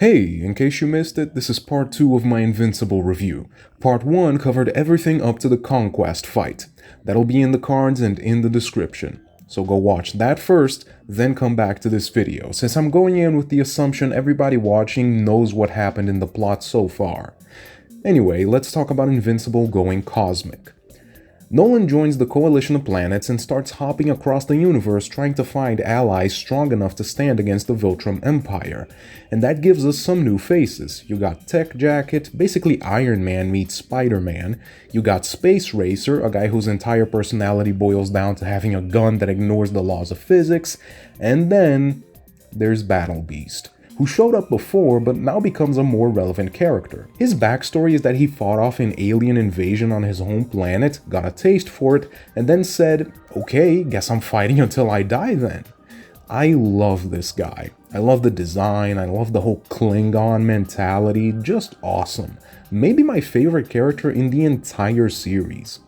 Hey, in case you missed it, this is part 2 of my Invincible review. Part 1 covered everything up to the Conquest fight. That'll be in the cards and in the description. So go watch that first, then come back to this video, since I'm going in with the assumption everybody watching knows what happened in the plot so far. Anyway, let's talk about Invincible going cosmic. Nolan joins the coalition of planets and starts hopping across the universe trying to find allies strong enough to stand against the Viltrum Empire. And that gives us some new faces. You got Tech Jacket, basically Iron Man meets Spider-Man. You got Space Racer, a guy whose entire personality boils down to having a gun that ignores the laws of physics. And then there's Battle Beast, who showed up before but now becomes a more relevant character. His backstory is that he fought off an alien invasion on his home planet, got a taste for it, and then said, okay, guess I'm fighting until I die then. I love this guy. I love the design, I love the whole Klingon mentality, just awesome. Maybe my favorite character in the entire series.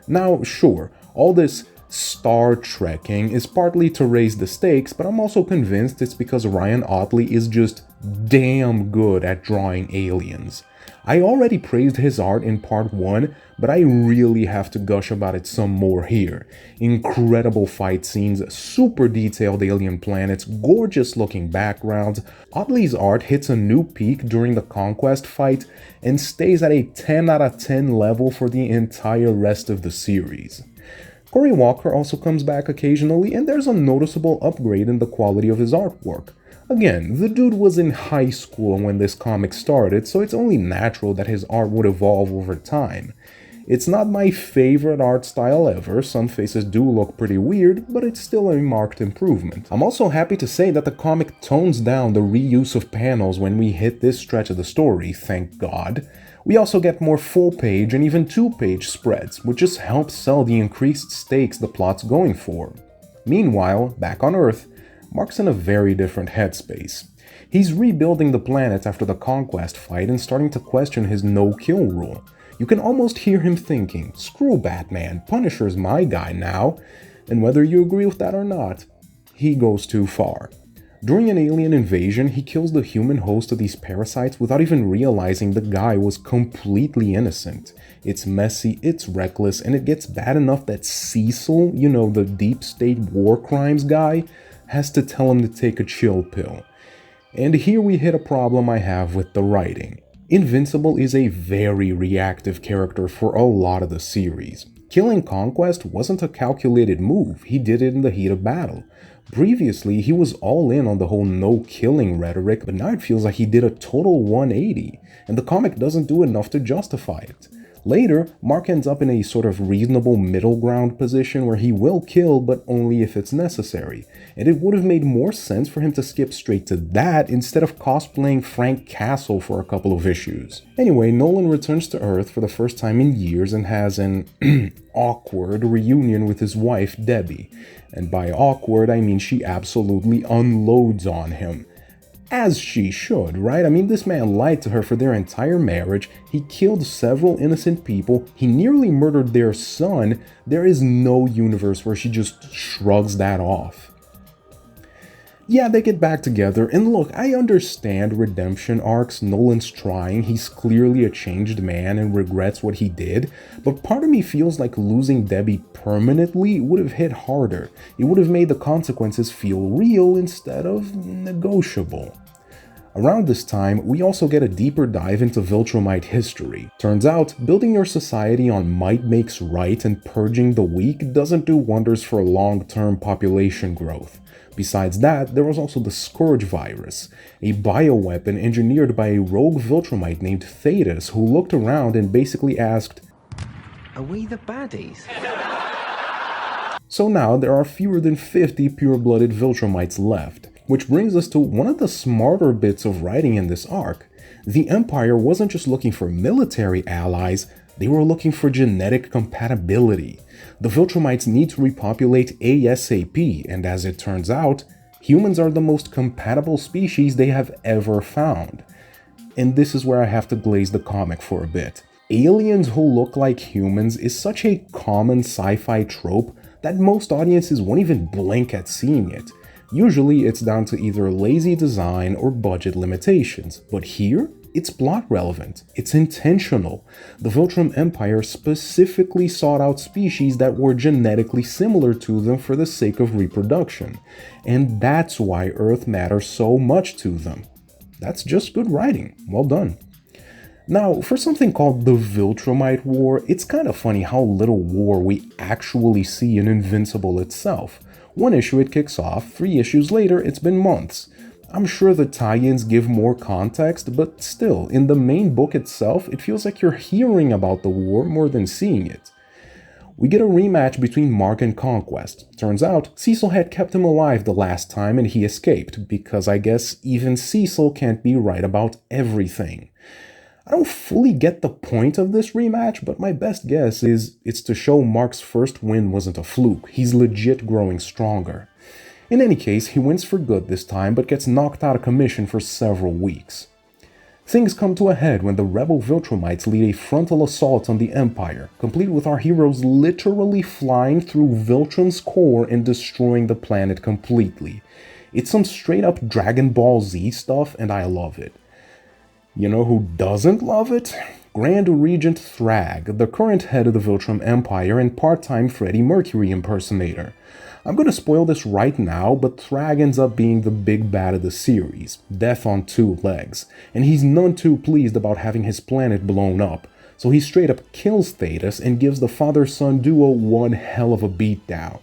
Now, sure, all this Star Trekking is partly to raise the stakes, but I'm also convinced it's because Ryan Ottley is just damn good at drawing aliens. I already praised his art in part 1, but I really have to gush about it some more here. Incredible fight scenes, super detailed alien planets, gorgeous looking backgrounds. Ottley's art hits a new peak during the Conquest fight and stays at a 10 out of 10 level for the entire rest of the series. Cory also comes back occasionally, and there's a noticeable upgrade in the quality of his artwork. Again, the dude was in high school when this comic started, so it's only natural that his art would evolve over time. It's not my favorite art style ever, some faces do look pretty weird, but it's still a marked improvement. I'm also happy to say that the comic tones down the reuse of panels when we hit this stretch of the story, thank God. We also get more full-page and even two-page spreads, which just helps sell the increased stakes the plot's going for. Meanwhile, back on Earth, Mark's in a very different headspace. He's rebuilding the planet after the Conquest fight and starting to question his no-kill rule. You can almost hear him thinking, screw Batman, Punisher's my guy now, and whether you agree with that or not, he goes too far. During an alien invasion, he kills the human host of these parasites without even realizing the guy was completely innocent. It's messy, it's reckless, and it gets bad enough that Cecil, you know, the deep state war crimes guy, has to tell him to take a chill pill. And here we hit a problem I have with the writing. Invincible is a very reactive character for a lot of the series. Killing Conquest wasn't a calculated move, he did it in the heat of battle. Previously, he was all in on the whole no-killing rhetoric, but now it feels like he did a total 180, and the comic doesn't do enough to justify it. Later, Mark ends up in a sort of reasonable middle ground position where he will kill, but only if it's necessary, and it would have made more sense for him to skip straight to that instead of cosplaying Frank Castle for a couple of issues. Anyway, Nolan returns to Earth for the first time in years and has an awkward reunion with his wife, Debbie. And by awkward, I mean she absolutely unloads on him. As she should, right? I mean, this man lied to her for their entire marriage, he killed several innocent people, he nearly murdered their son. There is no universe where she just shrugs that off. Yeah, they get back together, and look, I understand redemption arcs, Nolan's trying, he's clearly a changed man and regrets what he did, but part of me feels like losing Debbie permanently would have hit harder. It would have made the consequences feel real instead of negotiable. Around this time, we also get a deeper dive into Viltrumite history. Turns out, building your society on might makes right and purging the weak doesn't do wonders for long-term population growth. Besides that, there was also the Scourge virus, a bioweapon engineered by a rogue Viltrumite named Thetis who looked around and basically asked, "Are we the baddies?" So now there are fewer than 50 pure-blooded Viltrumites left, which brings us to one of the smarter bits of writing in this arc. The Empire wasn't just looking for military allies, they were looking for genetic compatibility. The Viltrumites need to repopulate ASAP, and as it turns out, humans are the most compatible species they have ever found. And this is where I have to glaze the comic for a bit. Aliens who look like humans is such a common sci-fi trope that most audiences won't even blink at seeing it. Usually it's down to either lazy design or budget limitations, but here, it's plot relevant, it's intentional. The Viltrum Empire specifically sought out species that were genetically similar to them for the sake of reproduction, and that's why Earth matters so much to them. That's just good writing, well done. Now, for something called the Viltrumite War, it's kind of funny how little war we actually see in Invincible itself. One issue it kicks off, 3 issues later it's been months. I'm sure the tie-ins give more context, but still, in the main book itself, it feels like you're hearing about the war more than seeing it. We get a rematch between Mark and Conquest. Turns out, Cecil had kept him alive the last time and he escaped, because I guess even Cecil can't be right about everything. I don't fully get the point of this rematch, but my best guess is it's to show Mark's first win wasn't a fluke, he's legit growing stronger. In any case, he wins for good this time, but gets knocked out of commission for several weeks. Things come to a head when the rebel Viltrumites lead a frontal assault on the Empire, complete with our heroes literally flying through Viltrum's core and destroying the planet completely. It's some straight up Dragon Ball Z stuff, and I love it. You know who doesn't love it? Grand Regent Thrag, the current head of the Viltrum Empire and part-time Freddie Mercury impersonator. I'm gonna spoil this right now, but Thrag ends up being the big bad of the series, Death on 2 legs, and he's none too pleased about having his planet blown up, so he straight up kills Thetis and gives the father-son duo one hell of a beatdown.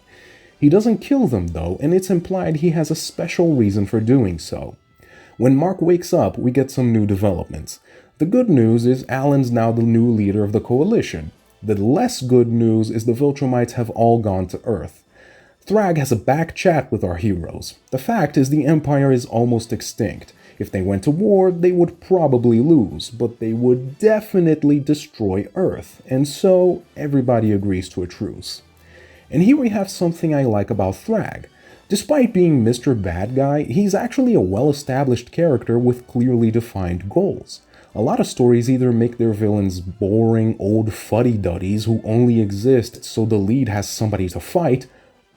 He doesn't kill them though, and it's implied he has a special reason for doing so. When Mark wakes up, we get some new developments. The good news is Alan's now the new leader of the coalition. The less good news is the Viltrumites have all gone to Earth. Thrag has a back chat with our heroes. The fact is the Empire is almost extinct. If they went to war, they would probably lose, but they would definitely destroy Earth, and so everybody agrees to a truce. And here we have something I like about Thrag. Despite being Mr. Bad Guy, he's actually a well-established character with clearly defined goals. A lot of stories either make their villains boring old fuddy-duddies who only exist so the lead has somebody to fight,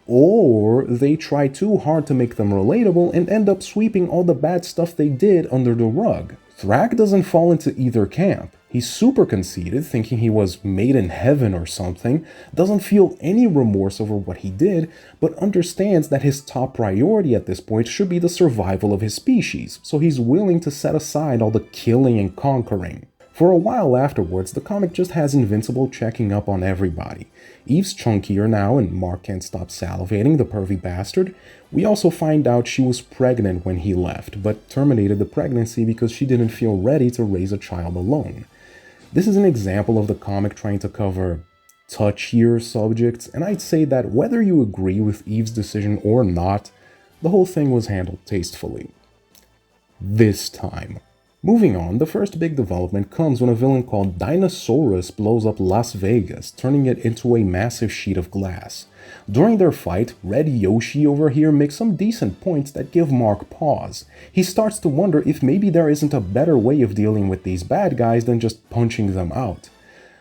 or they try too hard to make them relatable and end up sweeping all the bad stuff they did under the rug. Thrag doesn't fall into either camp. He's super conceited, thinking he was made in heaven or something, doesn't feel any remorse over what he did, but understands that his top priority at this point should be the survival of his species, so he's willing to set aside all the killing and conquering. For a while afterwards, the comic just has Invincible checking up on everybody. Eve's chunkier now, and Mark can't stop salivating, the pervy bastard. We also find out she was pregnant when he left, but terminated the pregnancy because she didn't feel ready to raise a child alone. This is an example of the comic trying to cover touchier subjects, and I'd say that whether you agree with Eve's decision or not, the whole thing was handled tastefully. This time. Moving on, the first big development comes when a villain called Dinosaurus blows up Las Vegas, turning it into a massive sheet of glass. During their fight, Red Yoshi over here makes some decent points that give Mark pause. He starts to wonder if maybe there isn't a better way of dealing with these bad guys than just punching them out.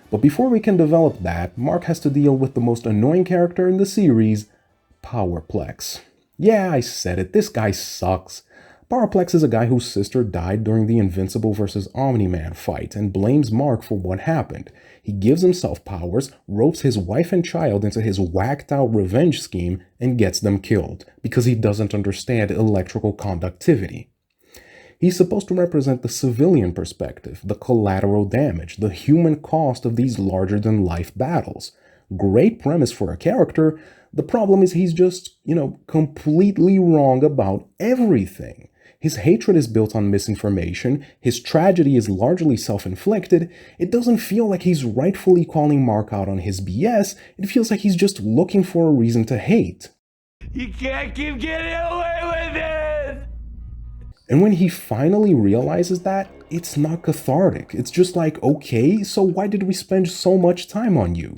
But before we can develop that, Mark has to deal with the most annoying character in the series, Powerplex. Yeah, I said it, this guy sucks. Powerplex is a guy whose sister died during the Invincible vs. Omni-Man fight and blames Mark for what happened. He gives himself powers, ropes his wife and child into his whacked-out revenge scheme, and gets them killed, because he doesn't understand electrical conductivity. He's supposed to represent the civilian perspective, the collateral damage, the human cost of these larger-than-life battles. Great premise for a character. The problem is he's just, completely wrong about everything. His hatred is built on misinformation, his tragedy is largely self-inflicted, it doesn't feel like he's rightfully calling Mark out on his BS, it feels like he's just looking for a reason to hate. You can't keep getting away with it! And when he finally realizes that, it's not cathartic, it's just like, okay, so why did we spend so much time on you?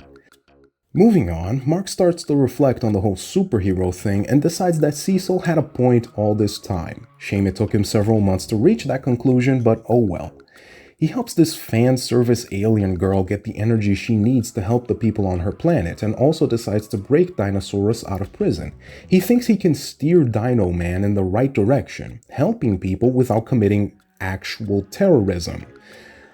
Moving on, Mark starts to reflect on the whole superhero thing and decides that Cecil had a point all this time. Shame it took him several months to reach that conclusion, but oh well. He helps this fan service alien girl get the energy she needs to help the people on her planet, and also decides to break Dinosaurus out of prison. He thinks he can steer Dino Man in the right direction, helping people without committing actual terrorism.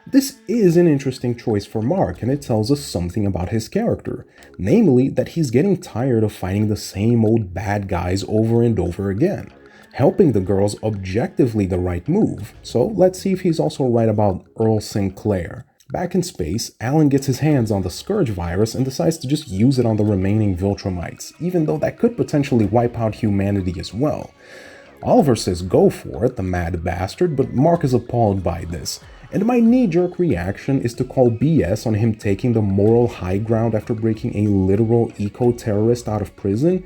This is an interesting choice for Mark, and it tells us something about his character, namely that he's getting tired of fighting the same old bad guys over and over again. Helping the girl's objectively the right move, so let's see if he's also right about Earl Sinclair. Back in space, Alan gets his hands on the Scourge virus and decides to just use it on the remaining Viltrumites, even though that could potentially wipe out humanity as well. Oliver says go for it, the mad bastard, but Mark is appalled by this. And my knee-jerk reaction is to call BS on him taking the moral high ground after breaking a literal eco-terrorist out of prison,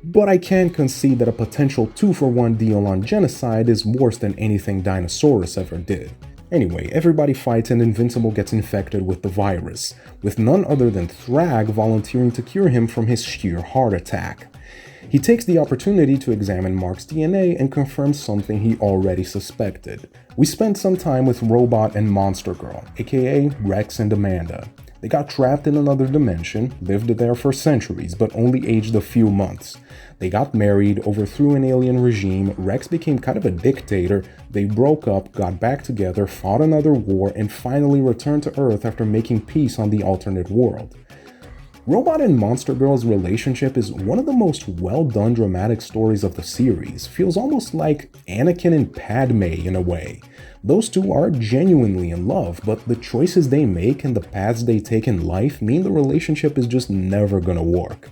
but I can concede that a potential 2-for-1 deal on genocide is worse than anything Dinosaurus ever did. Anyway, everybody fights and Invincible gets infected with the virus, with none other than Thrag volunteering to cure him from his sheer heart attack. He takes the opportunity to examine Mark's DNA and confirms something he already suspected. We spent some time with Robot and Monster Girl, aka Rex and Amanda. They got trapped in another dimension, lived there for centuries, but only aged a few months. They got married, overthrew an alien regime, Rex became kind of a dictator, they broke up, got back together, fought another war, and finally returned to Earth after making peace on the alternate world. Robot and Monster Girl's relationship is one of the most well-done dramatic stories of the series. Feels almost like Anakin and Padme in a way. Those two are genuinely in love, but the choices they make and the paths they take in life mean the relationship is just never gonna work.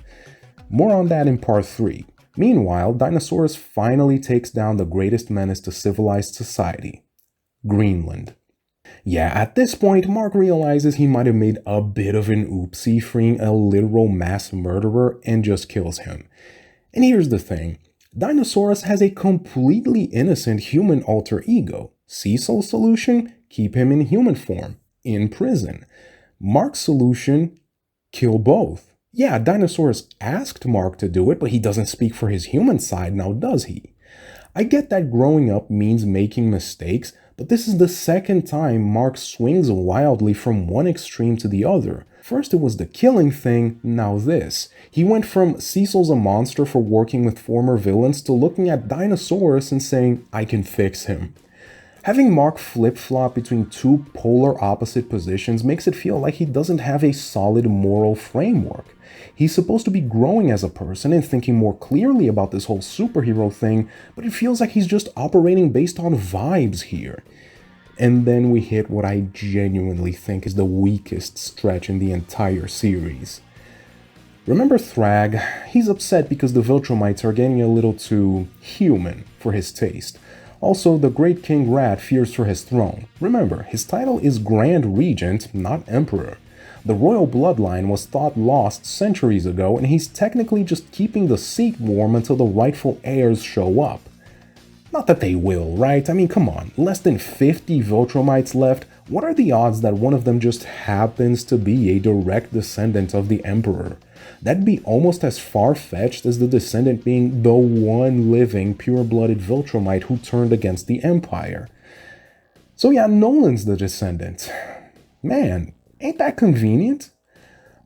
More on that in part 3. Meanwhile, Dinosaurus finally takes down the greatest menace to civilized society, Greenland. Yeah, at this point, Mark realizes he might have made a bit of an oopsie freeing a literal mass murderer and just kills him. And here's the thing, Dinosaurus has a completely innocent human alter ego. Cecil's solution? Keep him in human form, in prison. Mark's solution? Kill both. Yeah, Dinosaurus asked Mark to do it, but he doesn't speak for his human side now, does he? I get that growing up means making mistakes, but this is the second time Mark swings wildly from one extreme to the other. First it was the killing thing, now this. He went from Cecil's a monster for working with former villains to looking at Dinosaurus and saying, I can fix him. Having Mark flip-flop between two polar opposite positions makes it feel like he doesn't have a solid moral framework. He's supposed to be growing as a person and thinking more clearly about this whole superhero thing, but it feels like he's just operating based on vibes here. And then we hit what I genuinely think is the weakest stretch in the entire series. Remember Thrag? He's upset because the Viltrumites are getting a little too human for his taste. Also, the Great King Rat fears for his throne. Remember, his title is Grand Regent, not Emperor. The royal bloodline was thought lost centuries ago, and he's technically just keeping the seat warm until the rightful heirs show up. Not that they will, right? I mean, come on, less than 50 Viltrumites left. What are the odds that one of them just happens to be a direct descendant of the Emperor? That'd be almost as far-fetched as the descendant being the one living pure-blooded Viltrumite who turned against the Empire. So yeah, Nolan's the descendant. Man, ain't that convenient?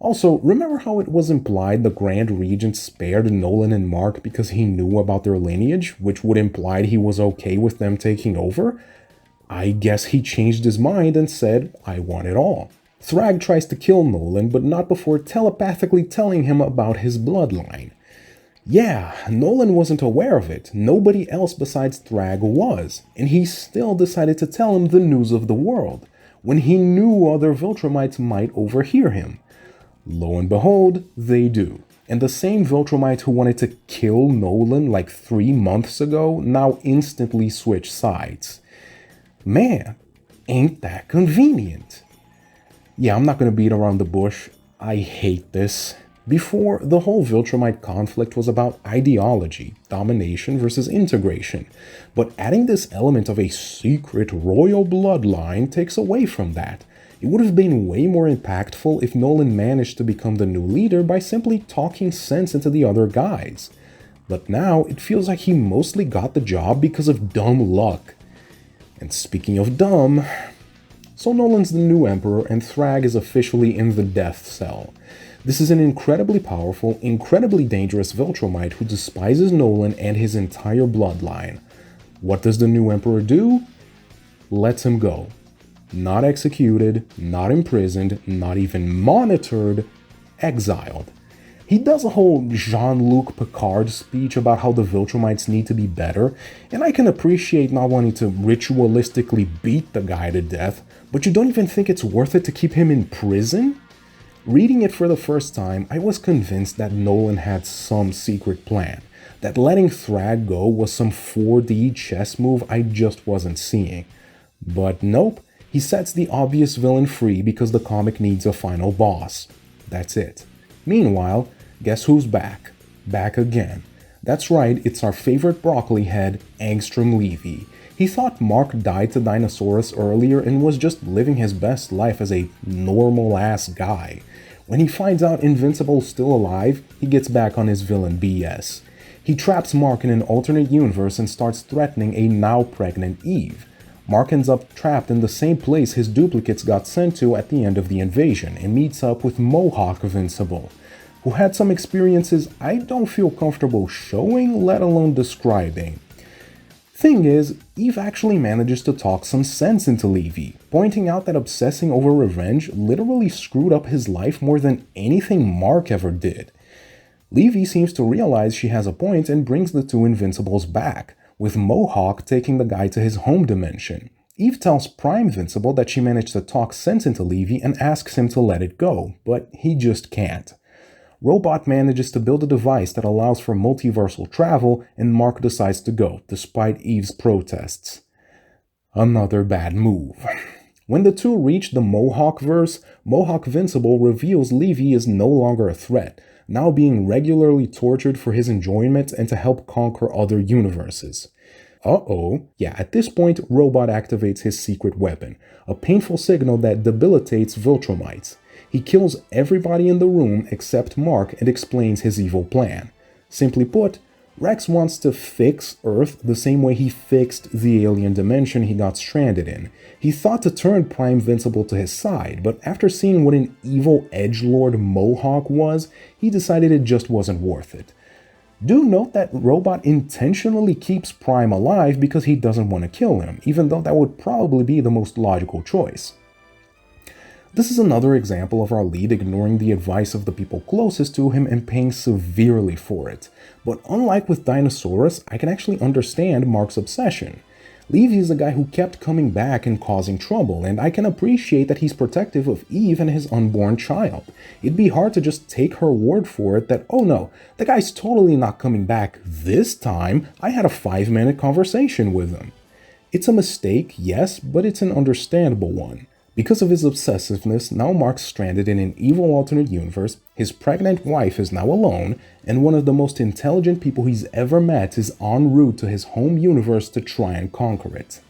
Also, remember how it was implied the Grand Regent spared Nolan and Mark because he knew about their lineage, which would imply he was okay with them taking over? I guess he changed his mind and said, I want it all. Thrag tries to kill Nolan, but not before telepathically telling him about his bloodline. Yeah, Nolan wasn't aware of it, nobody else besides Thrag was, and he still decided to tell him the news of the world, when he knew other Viltrumites might overhear him. Lo and behold, they do. And the same Viltrumite who wanted to kill Nolan like 3 months ago now instantly switched sides. Man, ain't that convenient? Yeah, I'm not gonna beat around the bush. I hate this. Before, the whole Viltrumite conflict was about ideology, domination versus integration. But adding this element of a secret royal bloodline takes away from that. It would have been way more impactful if Nolan managed to become the new leader by simply talking sense into the other guys. But now, it feels like he mostly got the job because of dumb luck. And speaking of dumb, So Nolan's the new Emperor and Thrag is officially in the death cell. This is an incredibly powerful, incredibly dangerous Viltrumite who despises Nolan and his entire bloodline. What does the new Emperor do? Lets him go. Not executed, not imprisoned, not even monitored, exiled. He does a whole Jean-Luc Picard speech about how the Viltrumites need to be better, and I can appreciate not wanting to ritualistically beat the guy to death, but you don't even think it's worth it to keep him in prison? Reading it for the first time, I was convinced that Nolan had some secret plan, that letting Thrag go was some 4D chess move I just wasn't seeing. But nope, he sets the obvious villain free because the comic needs a final boss. That's it. Meanwhile, guess who's back? Back again. That's right, it's our favorite broccoli head, Angstrom Levy. He thought Mark died to Dinosaurus earlier and was just living his best life as a normal-ass guy. When he finds out Invincible's still alive, he gets back on his villain BS. He traps Mark in an alternate universe and starts threatening a now-pregnant Eve. Mark ends up trapped in the same place his duplicates got sent to at the end of the invasion and meets up with Mohawk Invincible, who had some experiences I don't feel comfortable showing, let alone describing. Thing is, Eve actually manages to talk some sense into Levy, pointing out that obsessing over revenge literally screwed up his life more than anything Mark ever did. Levy seems to realize she has a point and brings the two Invincibles back, with Mohawk taking the guy to his home dimension. Eve tells Prime Invincible that she managed to talk sense into Levy and asks him to let it go, but he just can't. Robot manages to build a device that allows for multiversal travel, and Mark decides to go, despite Eve's protests. Another bad move. When the two reach the Mohawk-verse, Mohawk Invincible reveals Levy is no longer a threat, now being regularly tortured for his enjoyment and to help conquer other universes. Yeah, at this point, Robot activates his secret weapon, a painful signal that debilitates Viltrumites. He kills everybody in the room except Mark and explains his evil plan. Simply put, Rex wants to fix Earth the same way he fixed the alien dimension he got stranded in. He thought to turn Prime Invincible to his side, but after seeing what an evil edgelord Mohawk was, he decided it just wasn't worth it. Do note that Robot intentionally keeps Prime alive because he doesn't want to kill him, even though that would probably be the most logical choice. This is another example of our lead ignoring the advice of the people closest to him and paying severely for it. But unlike with Dinosaurus, I can actually understand Mark's obsession. Levy is a guy who kept coming back and causing trouble, and I can appreciate that he's protective of Eve and his unborn child. It'd be hard to just take her word for it that, oh no, the guy's totally not coming back this time. I had a 5-minute conversation with him. It's a mistake, yes, but it's an understandable one. Because of his obsessiveness, now Mark's stranded in an evil alternate universe, his pregnant wife is now alone, and one of the most intelligent people he's ever met is en route to his home universe to try and conquer it.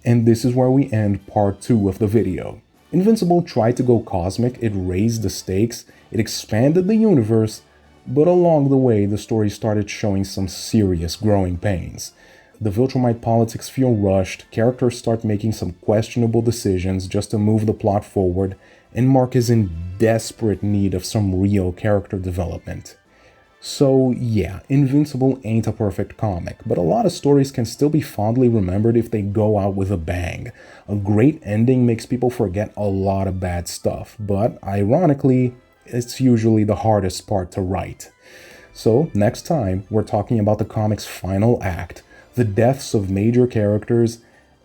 And this is where we end part 2 of the video. Invincible tried to go cosmic, it raised the stakes, it expanded the universe, but along the way the story started showing some serious growing pains. The Viltrumite politics feel rushed, characters start making some questionable decisions just to move the plot forward, and Mark is in desperate need of some real character development. So yeah, Invincible ain't a perfect comic, but a lot of stories can still be fondly remembered if they go out with a bang. A great ending makes people forget a lot of bad stuff, but ironically, it's usually the hardest part to write. So next time, we're talking about the comic's final act, the deaths of major characters,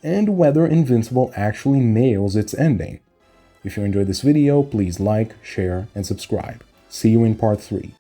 and whether Invincible actually nails its ending. If you enjoyed this video, please like, share, and subscribe. See you in part 3.